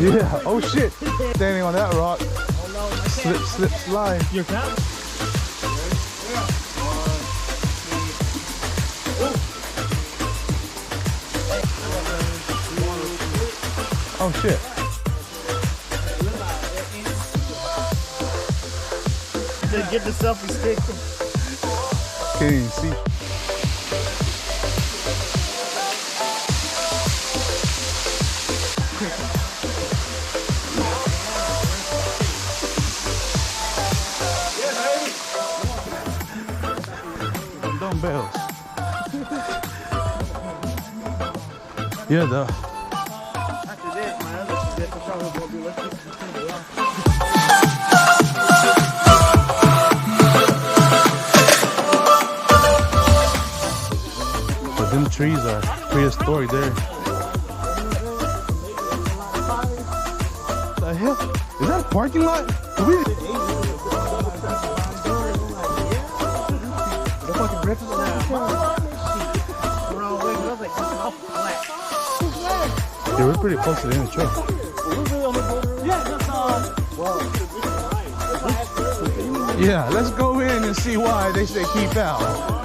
Yeah. Oh shit. Standing on that rock. Slip, slip, slide. Your cap? Oh shit. To get the selfie stick. Can't even see. Dumbbells. Yeah, though. After this, my other controller will be lifted. But them trees are prehistoric there. The hell? Is that a parking lot? Did we... The fucking breakfast Yeah, we're pretty close to the end of the truck. Yeah, let's go in and see why they say keep out.